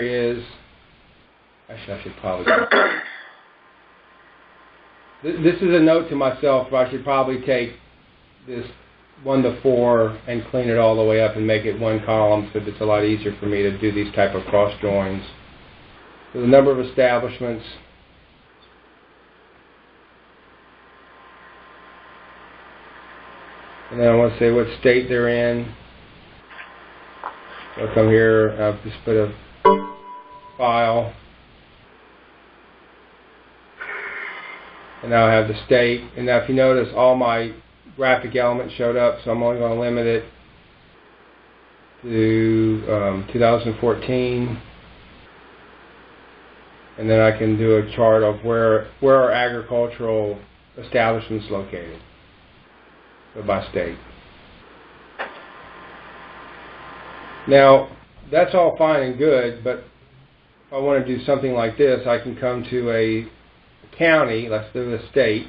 is, actually I should probably, this is a note to myself, but I should probably take this 1 to 4 and clean it all the way up and make it one column so that it's a lot easier for me to do these type of cross joins. So the number of establishments, and then I want to say what state they're in. So I'll come here, I'll just put a file, and now I have the state. And now if you notice, all my graphic elements showed up, so I'm only going to limit it to 2014. And then I can do a chart of where are agricultural establishments located, so by state. Now, that's all fine and good, but if I want to do something like this, I can come to a county, let's do a state,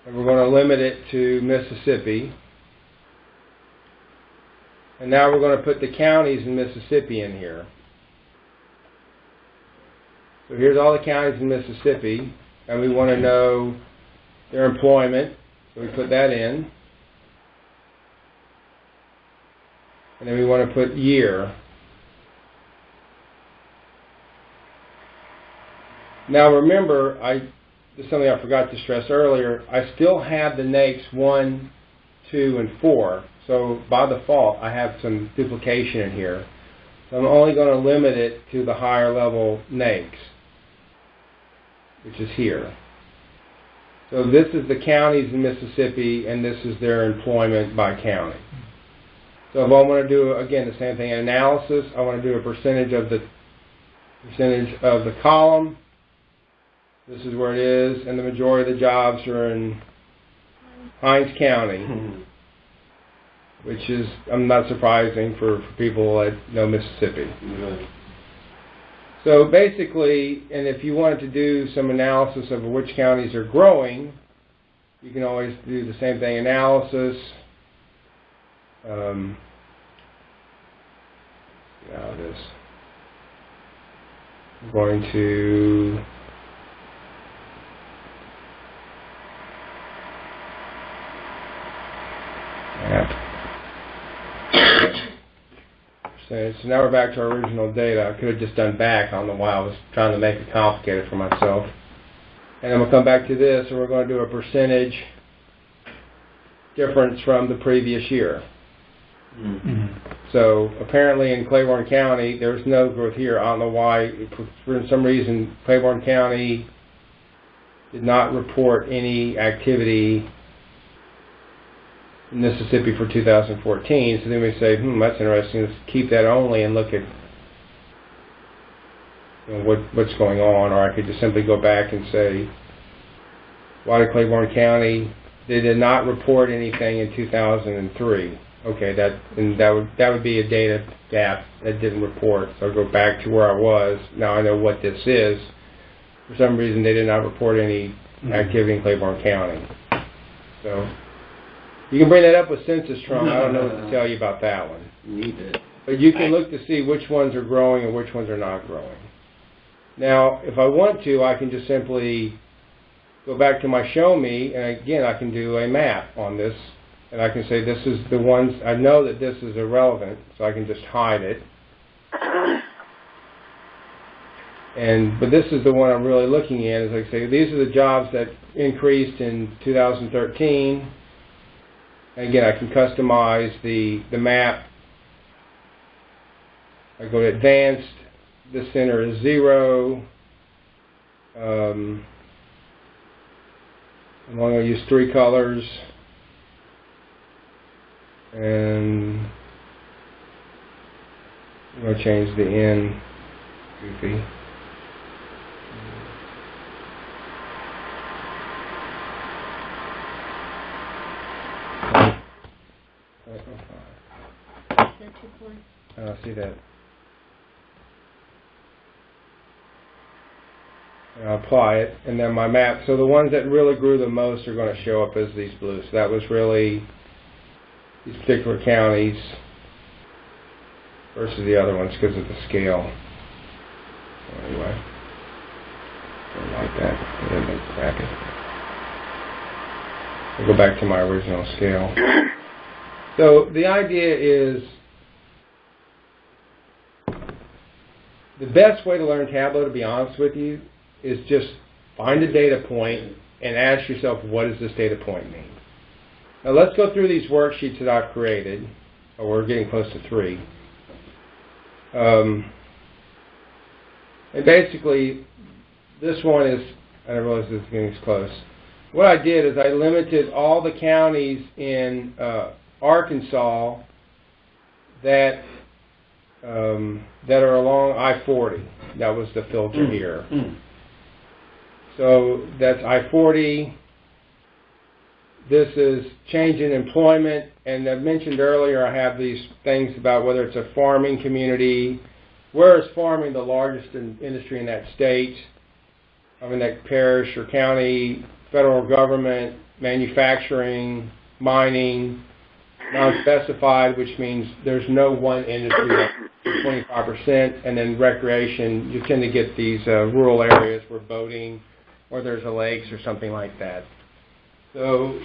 and we're going to limit it to Mississippi. And now we're going to put the counties in Mississippi in here. So here's all the counties in Mississippi, and we want to know their employment, so we put that in. And then we want to put year. Now remember, this is something I forgot to stress earlier, I still have the NAICS 1, 2, and 4. So by default, I have some duplication in here. So I'm only going to limit it to the higher level NAICS, which is here. So this is the counties in Mississippi, and this is their employment by county. So if I want to do, again, the same thing, analysis, I want to do a percentage of the column. This is where it is, and the majority of the jobs are in Hinds County, which is, not surprising for people that know Mississippi. So basically, and if you wanted to do some analysis of which counties are growing, you can always do the same thing, analysis. Now this, I'm going to map. So now we're back to our original data. I could have just done back. I don't know why I was trying to make it complicated for myself. And then we'll come back to this, and we're going to do a percentage difference from the previous year. Mm-hmm. So apparently in Claiborne County, there's no growth here. I don't know why. For some reason, Claiborne County did not report any activity in Mississippi for 2014. So then we say, that's interesting. Let's keep that only and look at what's going on. Or I could just simply go back and say, why did Claiborne County, they did not report anything in 2003. Okay, that would be a data gap that didn't report. So I'll go back to where I was. Now I know what this is. For some reason, they did not report any activity in Claiborne County. So you can bring that up with Census Trunk. I don't know what to tell you about that one. Need it. But you can look to see which ones are growing and which ones are not growing. Now, if I want to, I can just simply go back to my Show Me, and again, I can do a map on this. And I can say this is the ones, I know that this is irrelevant, so I can just hide it. But this is the one I'm really looking at, is I say these are the jobs that increased in 2013. And again, I can customize the map. I go to Advanced, the center is 0. I'm only going to use 3 colors. And I'm going to change the N, goofy. I see that. And I'll apply it, and then my map. So the ones that really grew the most are going to show up as these blues. So that was really these particular counties. versus the other ones because of the scale. So anyway, don't like that. It didn't make bracket. I'll go back to my original scale. So the idea is the best way to learn Tableau, to be honest with you, is just find a data point and ask yourself, what does this data point mean? Now let's go through these worksheets that I've created. Oh, we're getting close to 3. And basically, this one is, I didn't realize this was getting close. What I did is I limited all the counties in Arkansas that are along I-40. That was the filter here. So that's I-40. This is change in employment, and I mentioned earlier I have these things about whether it's a farming community. Where is farming the largest industry in that state? I mean, that parish or county, federal government, manufacturing, mining, non-specified, which means there's no one industry that's 25%, and then recreation, you tend to get these rural areas where boating or there's a lakes or something like that. So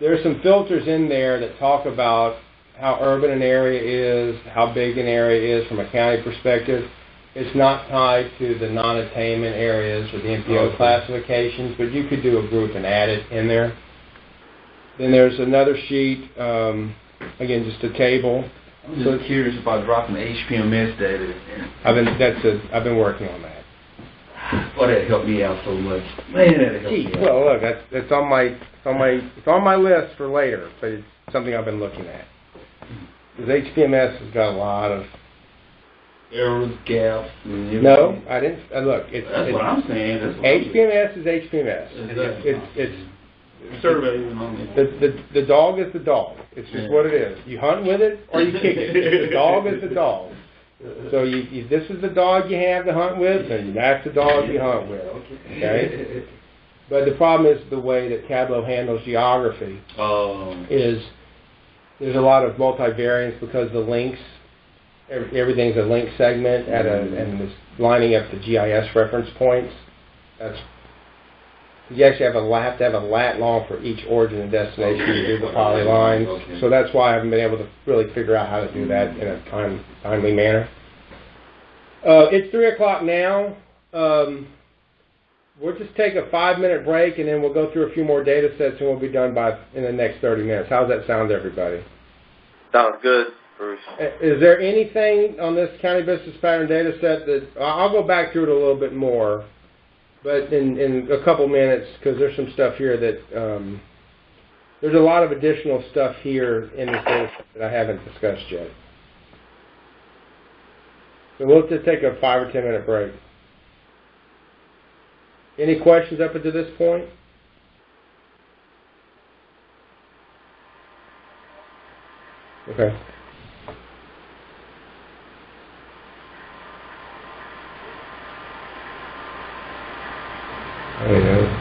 there's some filters in there that talk about how urban an area is, how big an area is from a county perspective. It's not tied to the non-attainment areas or the NPO classifications, but you could do a group and add it in there. Then there's another sheet, again, just a table. I'm just curious about dropping the HPMS data. I've been working on that. Boy, that helped me out so much. Man, that helped me out. Well, look, it's on my list for later, but it's something I've been looking at. Because HPMS has got a lot of errors, gaps. No, I didn't. Look, that's what I'm saying. HPMS is HPMS. It's survey. The dog is the dog. It's just what it is. You hunt with it or you kick it. The dog is the dog. So this is the dog you have to hunt with, and that's the dog you hunt with. Okay. But the problem is the way that Tableau handles geography is there's a lot of multivariance because the links, everything's a link segment and it's lining up the GIS reference points. You actually have to have a lat long for each origin and destination to do the polylines. So that's why I haven't been able to really figure out how to do that in a timely manner. It's 3 o'clock now. We'll just take a 5-minute break and then we'll go through a few more data sets and we'll be done in the next 30 minutes. How's that sound to everybody? Sounds good, Bruce. Is there anything on this county business pattern data set that, I'll go back through it a little bit more, but in a couple minutes, because there's some stuff here that, there's a lot of additional stuff here in this data set that I haven't discussed yet. So we'll just take a 5 or 10 minute break. Any questions up until this point? Okay. There you go.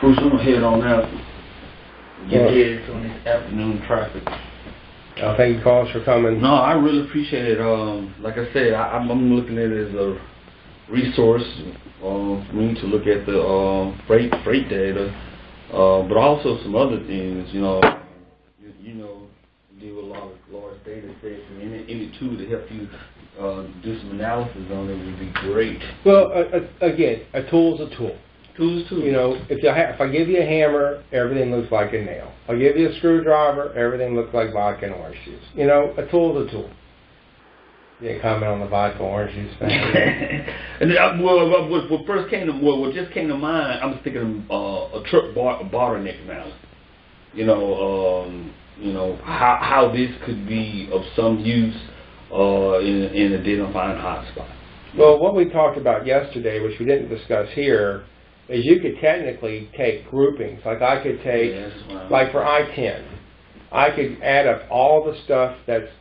Bruce, I'm going to head on out. Get headed on this afternoon traffic. Thank you, Carlos, for coming. No, I really appreciate it. Like I said, I'm looking at it as a resource for me to look at the freight data, but also some other things. You deal with a lot of large data sets, and any tool to help you do some analysis on it would be great. Well, again, a tool's a tool. Tools too. If I give you a hammer, everything looks like a nail. If I give you a screwdriver, everything looks like vodka and orange juice. A tool's a tool. You didn't comment on the vodka orange juice thing. And what just came to mind, I was thinking a truck bottleneck analysis. How this could be of some use in identifying hotspots. Well, what we talked about yesterday, which we didn't discuss here, is you could technically take groupings. Like I could take, like for I-10, I could add up all the stuff that's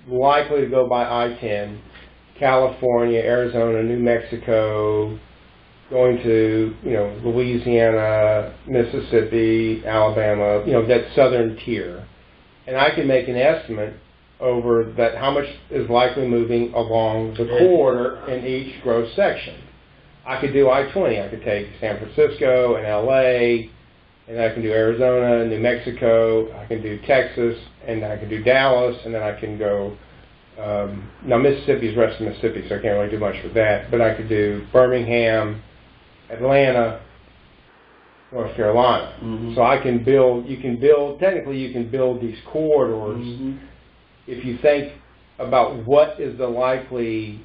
likely to go by I-10, California, Arizona, New Mexico, going to, Louisiana, Mississippi, Alabama, that southern tier. And I can make an estimate over that how much is likely moving along the corridor in each gross section. I could do I-20. I could take San Francisco and LA, and I can do Arizona, New Mexico, I can do Texas, and I can do Dallas, and then I can go, now Mississippi is west of Mississippi, so I can't really do much with that, but I could do Birmingham, Atlanta, North Carolina. Mm-hmm. So I can technically you can build these corridors if you think about what is the likely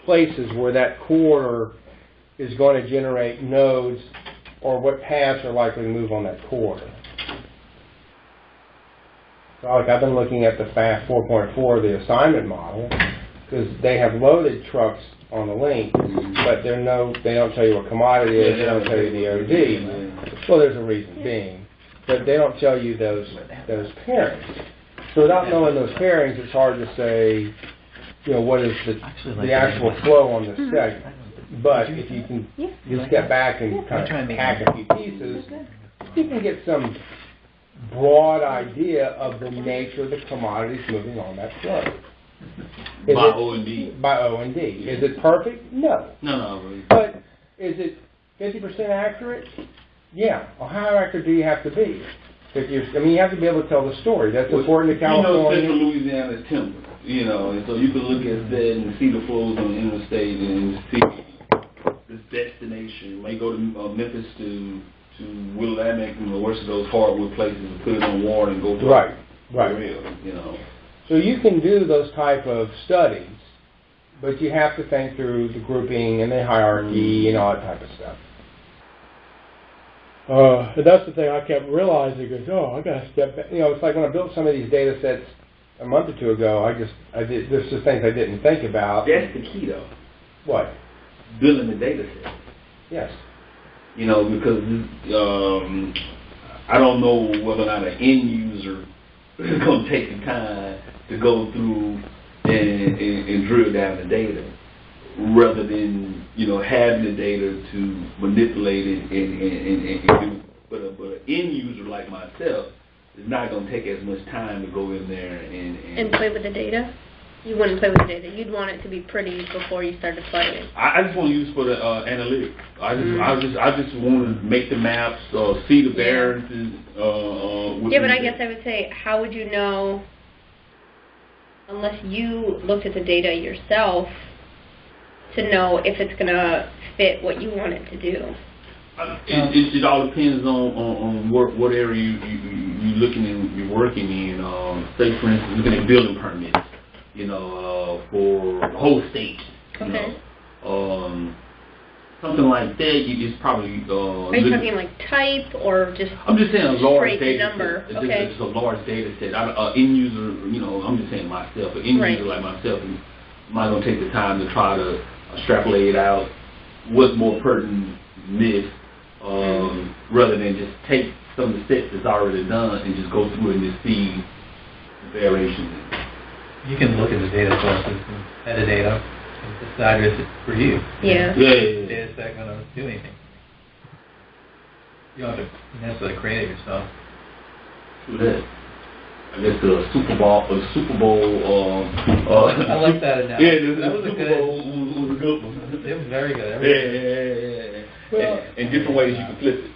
places where that corridor is going to generate nodes or what paths are likely to move on that corridor. So I've been looking at the FAST 4.4, the assignment model, because they have loaded trucks on the link, but they don't tell you what commodity it is, they don't tell you the OD. Well, there's a reason being, but they don't tell you those pairings. So without knowing those pairings, it's hard to say, what is the actual flow on this segment. But if you can just step back and kind of hack a few pieces, you can get some broad idea of the nature of the commodities moving on that flow. By O and D. By O and D. Is it perfect? No. No, really. But is it 50% accurate? Yeah. Well, how accurate do you have to be? You have to be able to tell the story. That's important to California. Central Louisiana is timber, and so you can look at that and see the flows on the interstate and see this destination. You may go to Memphis to Willamette and the worst of those hardwood places and put it on water and go to right. real, So you can do those type of studies, but you have to think through the grouping and the hierarchy and all that type of stuff. And that's the thing I kept realizing is, I got to step back. It's like when I built some of these data sets a month or two ago, there's just things I didn't think about. That's the key, though. What? Building the data set. Yes. Because I don't know whether or not an end user is going to take the time to go through and drill down the data, rather than having the data to manipulate it and do. But an end user like myself is not going to take as much time to go in there and play with the data. You wouldn't play with the data. You'd want it to be pretty before you started playing. I just want to use it for the analytics. I just want to make the maps, see the variances. But I guess I would say, how would you know, unless you looked at the data yourself, to know if it's going to fit what you want it to do? It all depends on what area you're looking and you're working in. Say, for instance, looking at building permits. For the whole state, Okay. Something like that is probably. Are you talking like type or just? I'm just saying a large data number. Set. Okay. It's a large data set. End user, I'm just saying myself. An end user like myself is not going to take the time to try to extrapolate out what's more pertinent myth, rather than just take some of the steps that's already done and just go through and just see variations. You can look at the data sources and metadata and decide if it's for you. Yeah. The data set going to do anything. You don't have to necessarily create it yourself. True that. I guess the Super Bowl. I like that analogy. Yeah, that was a Super Bowl was a good one. It was very good. Yeah. Well, in different ways you can flip it.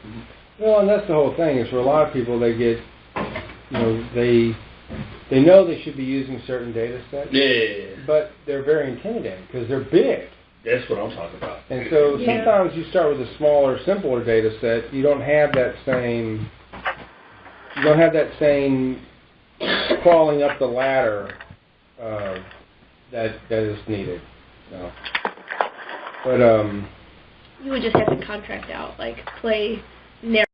Well, and that's the whole thing. Is for a lot of people, they get, they know they should be using certain data sets. Yeah. But they're very intimidating because they're big. That's what I'm talking about. And so sometimes you start with a smaller, simpler data set. You don't have that same. Crawling up the ladder that is needed. So. But you would just have to contract out, like play narrow.